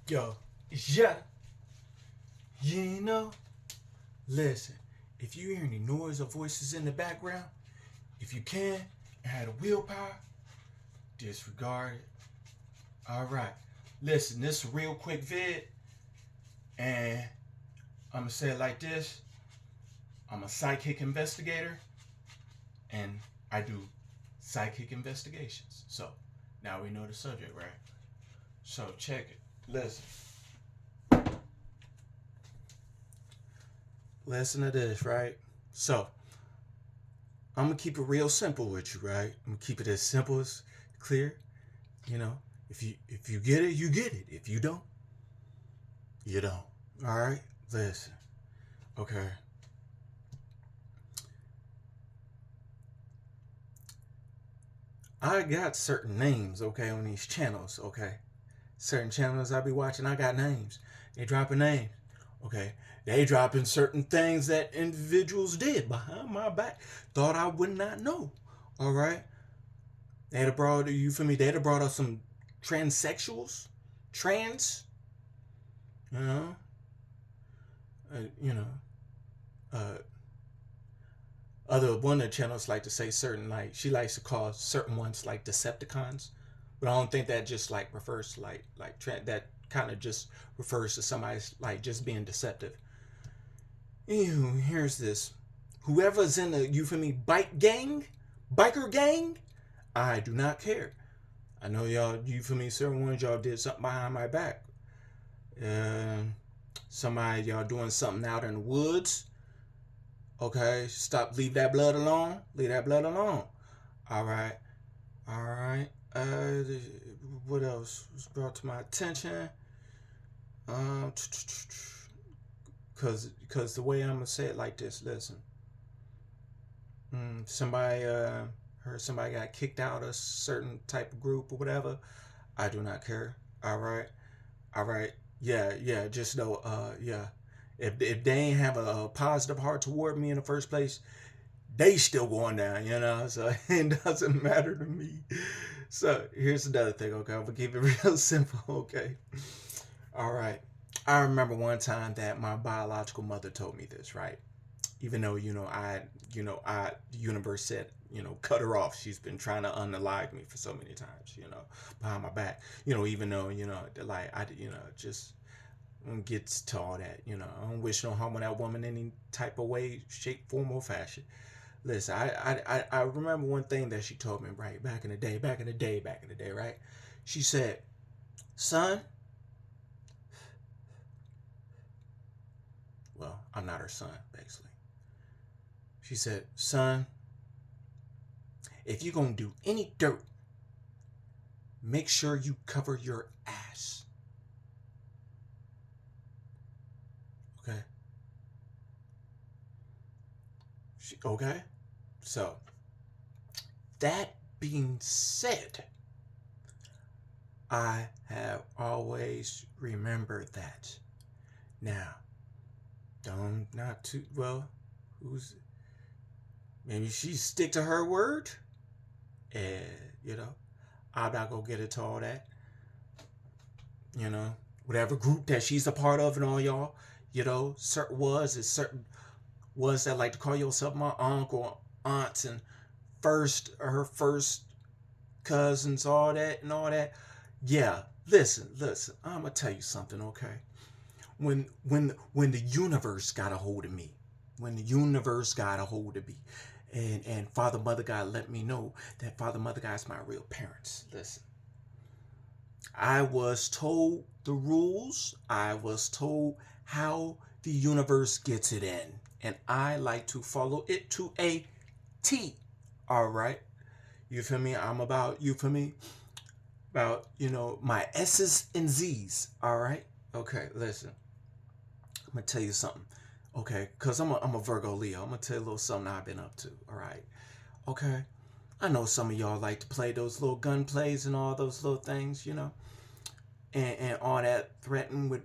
Yo, yeah, you know, listen, if you hear any noise or voices in the background, if you can and have the willpower, disregard it. All right, listen, this is a real quick vid, and I'm gonna say it like this: I'm a psychic investigator, and I do psychic investigations. So now we know the subject, right? So check it. Listen to this, right? So I'm gonna keep it real simple with you, right? I'm gonna keep it as simple as clear. You know, if you get it, you get it. If you don't, you don't. All right. Listen. Okay. I got certain names, okay, on these channels, okay. Certain channels I be watching, I got names. They dropping names, okay. They dropping certain things that individuals did behind my back. Thought I would not know. All right. They'd have brought you for me. They'd have brought us some transsexuals, trans, you know, you know, uh, other one of the channels like to say certain like she likes to call certain ones like Decepticons, but I don't think that just like refers to that kind of just refers to somebody's like just being deceptive. Ew, here's this. Whoever's in the you feel me biker gang, I do not care. I know y'all you feel me certain ones y'all did something behind my back. Uh, Somebody y'all doing something out in the woods. Okay, stop. Leave that blood alone. Leave that blood alone. All right, all right. What else was brought to my attention? Um, cause the way I'm gonna say it like this. Listen, somebody heard somebody got kicked out of a certain type of group or whatever. I do not care. All right, all right. Yeah, yeah. Just know, yeah. If they ain't have a positive heart toward me in the first place, they still going down, you know. So it doesn't matter to me. So here's another thing, okay? I'm gonna keep it real simple, okay? All right. I remember one time that my biological mother told me this, right? Even though the universe said, cut her off. She's been trying to unalive me for so many times, behind my back. Even though like I, just gets to all that. I don't wish no harm on that woman any type of way, shape, form, or fashion. Listen, I remember one thing that she told me, right, back in the day, right? She said, son, well, I'm not her son, basically. She said, son, if you're going to do any dirt, make sure you cover your ass. Okay? Okay? So, that being said, I have always remembered that. Now, don't not too well. Who's maybe she stick to her word, and I'm not gonna get into all that. Whatever group that she's a part of, and all y'all, certain was that like to call yourself my uncle, aunts, and her first cousins, all that and all that. Yeah, listen. I'm gonna tell you something, okay? When the universe got a hold of me, when the universe got a hold of me, and Father Mother God let me know that Father Mother God is my real parents. Listen, I was told the rules. I was told how the universe gets it in, and I like to follow it to a T. All right, you feel me? I'm about you feel me? About my S's and Z's. All right. Okay, listen. I'm gonna tell you something. Okay, cause I'm a Virgo Leo. I'm gonna tell you a little something I've been up to. All right. Okay. I know some of y'all like to play those little gun plays and all those little things, and all that, threaten with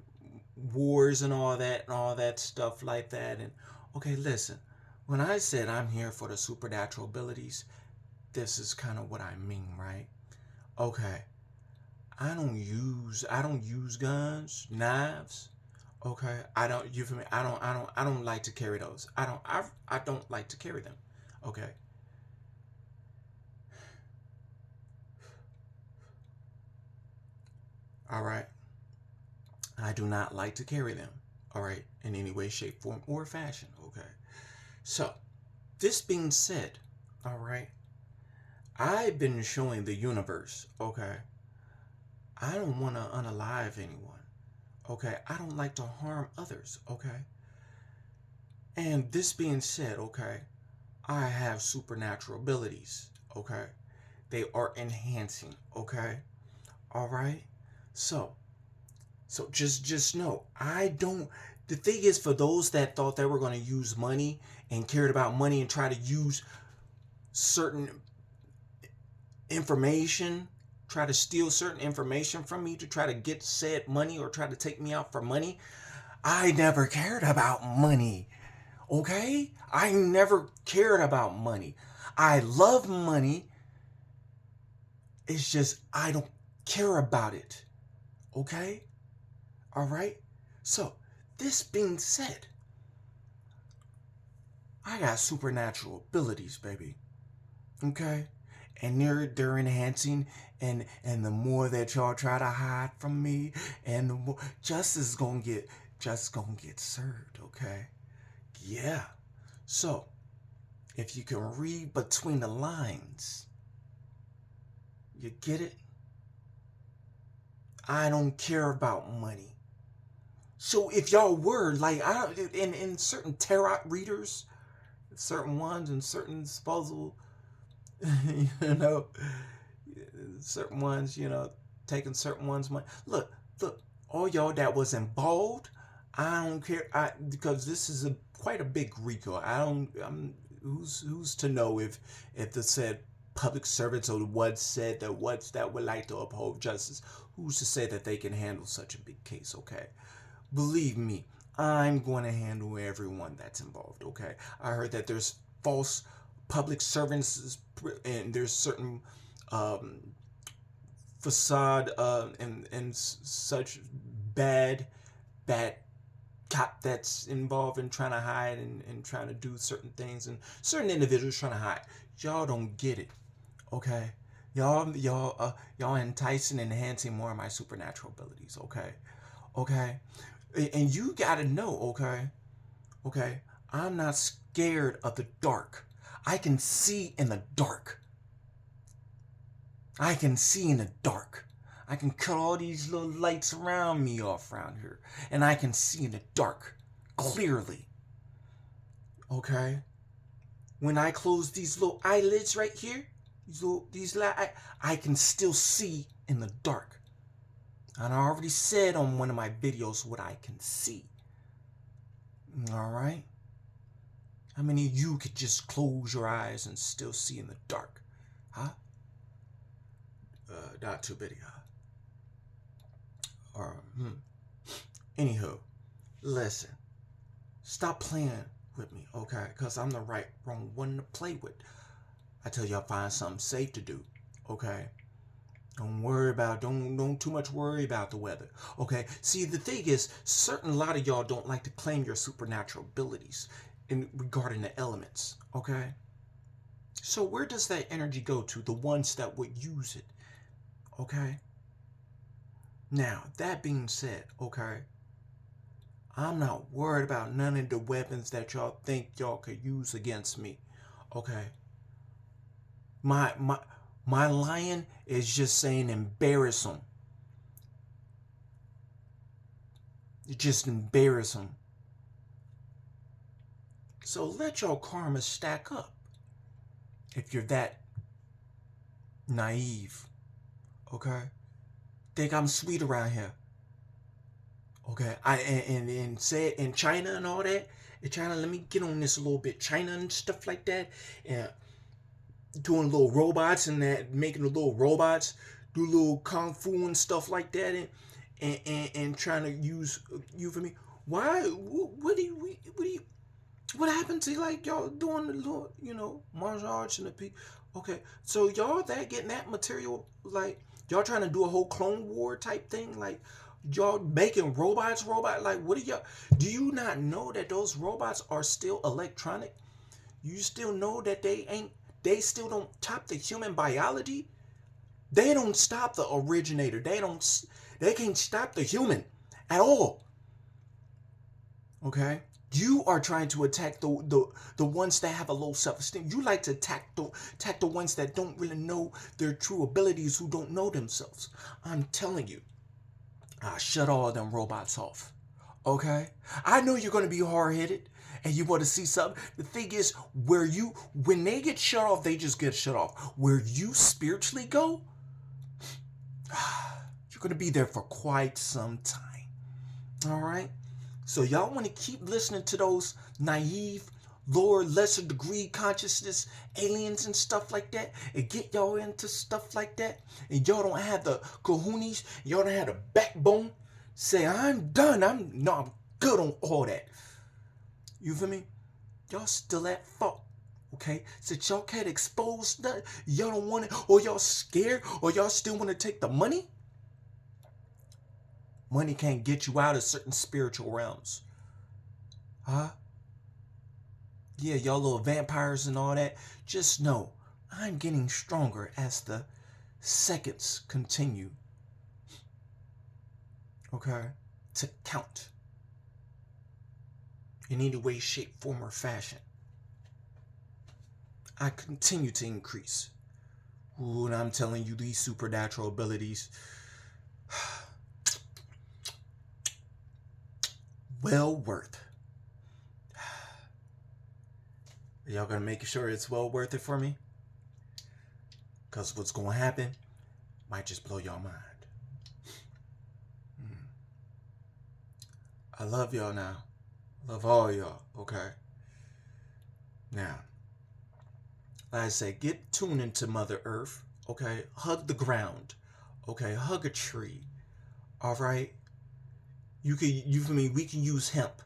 wars and all that stuff like that. And okay, listen. When I said I'm here for the supernatural abilities, this is kind of what I mean, right? Okay. I don't use guns, knives. Okay, I don't. You feel me? I don't like to carry those. I don't like to carry them. Okay. All right. I do not like to carry them. All right, in any way, shape, form, or fashion. Okay. So, this being said, all right, I've been showing the universe. Okay, I don't want to unalive anyone. Okay, I don't like to harm others. Okay, and this being said, okay, I have supernatural abilities. Okay, they are enhancing. Okay, all right. So, so just know I don't. The thing is, for those that thought they were going to use money and cared about money and try to use certain information, try to steal certain information from me to try to get said money or try to take me out for money, I never cared about money. Okay? I never cared about money. I love money. It's just I don't care about it. Okay? All right? So, this being said, I got supernatural abilities, baby. Okay? And they're enhancing, and the more that y'all try to hide from me, and the more justice gonna get served, okay? Yeah. So, if you can read between the lines, you get it? I don't care about money. So if y'all were like in certain tarot readers, certain ones and certain supposable you know certain ones, taking certain ones money. Look, all y'all that was involved, I don't care. Because this is quite a big RICO. I don't. Who's to know if the said public servants or the ones said that ones that would like to uphold justice, who's to say that they can handle such a big case? Okay, believe me, I'm going to handle everyone that's involved. Okay, I heard that there's false public servants and there's certain um, facade and such bad bad cop that's involved in trying to hide and trying to do certain things and certain individuals trying to hide. Y'all don't get it, okay? Y'all enticing and enhancing more of my supernatural abilities, okay? Okay, and you gotta know, okay, I'm not scared of the dark. I can see in the dark. I can see in the dark. I can cut all these little lights around me off around here, and I can see in the dark clearly. Okay? When I close these little eyelids right here, I can still see in the dark. And I already said on one of my videos what I can see. All right? How many of you could just close your eyes and still see in the dark? Huh? Not too many, huh? Or, Anywho, listen. Stop playing with me, okay? Because I'm the wrong one to play with. I tell y'all find something safe to do, okay? Don't too much worry about the weather, okay? See, the thing is, a lot of y'all don't like to claim your supernatural abilities in regarding the elements, okay? So where does that energy go to? The ones that would use it, okay? Now, that being said, okay, I'm not worried about none of the weapons that y'all think y'all could use against me. Okay. My lion is just saying embarrass them. Just embarrass them. So let your karma stack up. If you're that naive. Okay. Think I'm sweet around here. Okay. And say it in China and all that. In China, let me get on this a little bit. China and stuff like that. And doing little robots and that, making the little robots do little kung fu and stuff like that, and trying to use you for me. Why? What happened to like y'all doing the little martial arts and the people? Okay, so y'all that getting that material like Y'all trying to do a whole Clone War type thing? Like, y'all making robot? Like, what are y'all? Do you not know that those robots are still electronic? You still know that they still don't top the human biology? They don't stop the originator. They can't stop the human at all. Okay? You are trying to attack the ones that have a low self-esteem. You like to attack the ones that don't really know their true abilities, who don't know themselves. I'm telling you, I shut all of them robots off. Okay? I know you're gonna be hard-headed and you want to see something. The thing is, when they get shut off, they just get shut off. Where you spiritually go, you're gonna be there for quite some time. All right? So y'all want to keep listening to those naive, lower, lesser degree consciousness aliens and stuff like that, and get y'all into stuff like that, and y'all don't have the cojones, y'all don't have the backbone, say I'm done, I'm good on all that. You feel me? Y'all still at fault. Okay? Since y'all can't expose nothing, y'all don't want it, or y'all scared, or y'all still want to take the money. Money can't get you out of certain spiritual realms. Huh? Yeah, y'all little vampires and all that. Just know, I'm getting stronger as the seconds continue. Okay? To count. In any way, shape, form, or fashion. I continue to increase. Ooh, and I'm telling you, these supernatural abilities, well worth. Y'all gonna make sure it's well worth it for me? Because what's gonna happen might just blow y'all mind. I love y'all now. I love all y'all, okay? Now, like I say, get tuned into Mother Earth, okay? Hug the ground, okay? Hug a tree, all right? We can use hemp,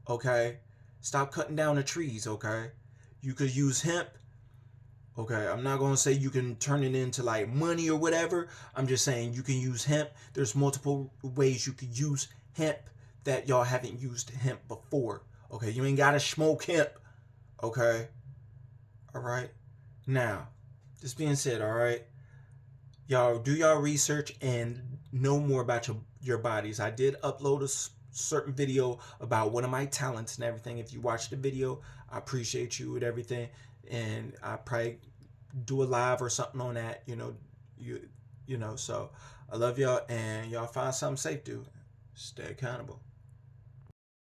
okay? Stop cutting down the trees, okay? You could use hemp. Okay, I'm not gonna say you can turn it into like money or whatever. I'm just saying you can use hemp. There's multiple ways you could use hemp that y'all haven't used hemp before. Okay, you ain't gotta smoke hemp. Okay, all right. Now, this being said, all right, y'all do y'all research and know more about your bodies. I did upload a certain video about one of my talents and everything. If you watch the video, I appreciate you with everything, and I probably do a live or something on that. You know. So I love y'all, and y'all find something safe to do. Stay accountable.